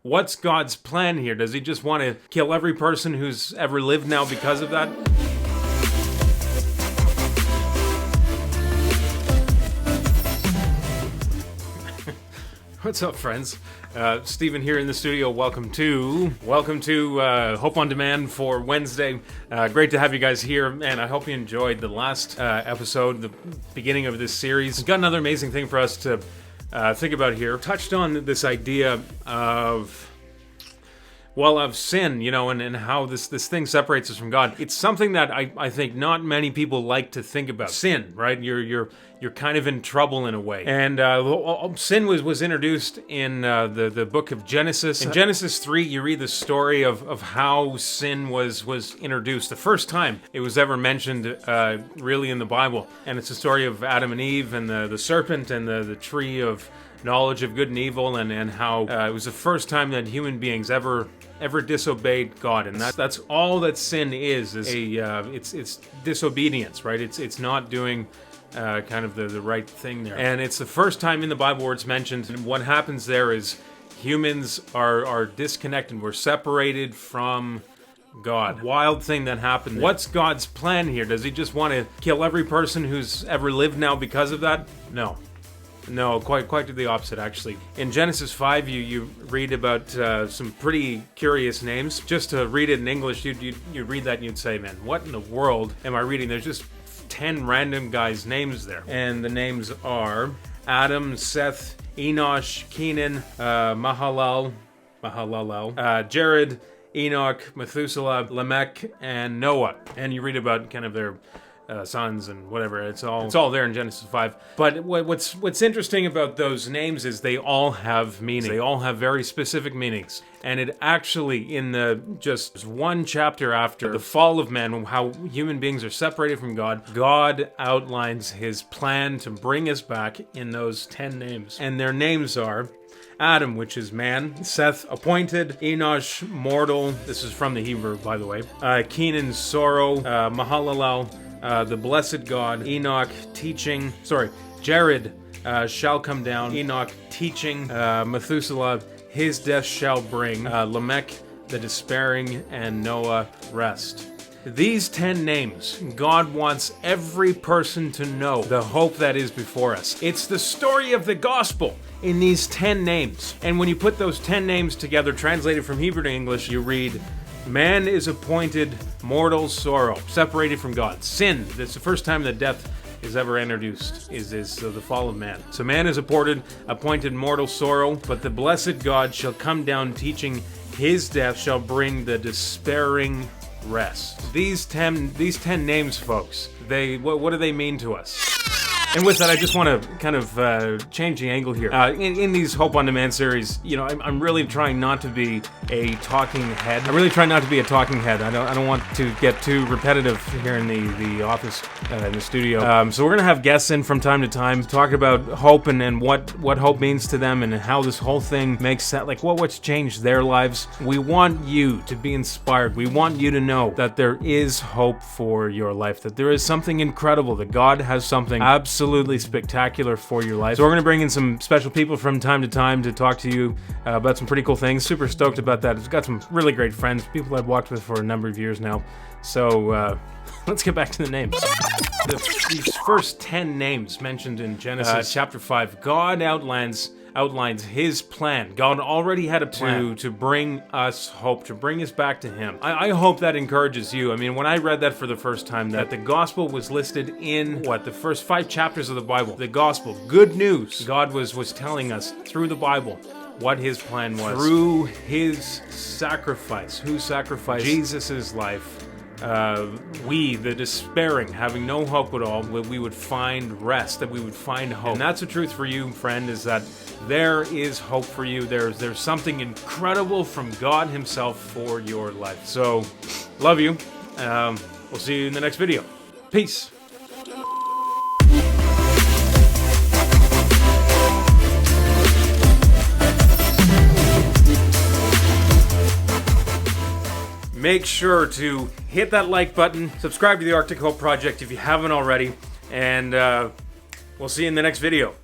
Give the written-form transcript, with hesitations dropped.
What's God's plan here? Does he just want to kill every person who's ever lived now because of that? What's up, friends? Stephen here in the studio. Welcome to Hope on Demand for Wednesday. Great to have you guys here, and I hope you enjoyed the last episode, the beginning of this series. Got another amazing thing for us to think about here. Touched on this idea of sin, and how this thing separates us from God. It's something that I think not many people like to think about. Sin, right? You're kind of in trouble in a way. And sin was introduced in the book of Genesis. In Genesis 3, you read the story of how sin was introduced. The first time it was ever mentioned really in the Bible. And it's the story of Adam and Eve and the serpent and the tree of knowledge of good and evil, and how it was the first time that human beings ever disobeyed God, and that's all that sin is it's disobedience, right? It's not doing kind of the right thing there, and it's the first time in the Bible where it's mentioned. And what happens there is humans are disconnected. We're separated from God. Wild thing that happened there. What's God's plan here? Does he just want to kill every person who's ever lived now because of that? No, quite to the opposite, actually. In Genesis 5, you read about some pretty curious names. Just to read it in English, you'd read that and you'd say, man, what in the world am I reading? There's just 10 random guys' names there. And the names are Adam, Seth, Enosh, Kenan, Mahalalel, Jared, Enoch, Methuselah, Lamech, and Noah. And you read about kind of their sons and whatever. It's all there in Genesis 5. But what's interesting about those names is they all have meaning. They all have very specific meanings. And it actually, in just one chapter after the fall of man, how human beings are separated from God, God outlines his plan to bring us back in those 10 names. And their names are Adam, which is man; Seth, appointed; Enosh, mortal. This is from the Hebrew, by the way. Kenan, sorrow; Mahalalel, the blessed God; Enoch, teaching. Jared shall come down; Enoch, teaching; Methuselah, his death shall bring; Lamech, the despairing; and Noah, rest. These 10 names, God wants every person to know the hope that is before us. It's the story of the gospel in these 10 names. And when you put those 10 names together, translated from Hebrew to English, you read, man is appointed, mortal sorrow, separated from God. Sin, that's the first time that death is ever introduced, is the fall of man. So man is appointed mortal sorrow, but the blessed God shall come down, teaching; his death shall bring the despairing rest. These 10 names, folks, what do they mean to us? And with that, I just want to kind of change the angle here. In these Hope on Demand series, I'm really trying not to be a talking head. I don't want to get too repetitive here in the office, in the studio. So we're going to have guests in from time to time, talk about hope and what hope means to them, and how this whole thing makes sense, like what's changed their lives. We want you to be inspired. We want you to know that there is hope for your life, that there is something incredible, that God has something absolutely spectacular for your life. So we're going to bring in some special people from time to time to talk to you about some pretty cool things. Super stoked about that. I've got some really great friends, people I've walked with for a number of years now. So let's get back to the names. These first 10 names mentioned in Genesis chapter 5, God outlines his plan. God already had a plan to bring us hope, to bring us back to him. I hope that encourages you. I mean, when I read that for the first time, that the gospel was listed in the first 5 chapters of the Bible. The gospel, good news. God was telling us through the Bible what his plan was. Through his sacrifice. Who sacrificed Jesus' life. We, the despairing, having no hope at all, we would find rest, that we would find hope. And that's the truth for you, friend, is that there is hope for you. There's something incredible from God himself for your life. So, love you. We'll see you in the next video. Peace. Make sure to hit that like button, subscribe to the Arctic Hope Project if you haven't already, and we'll see you in the next video.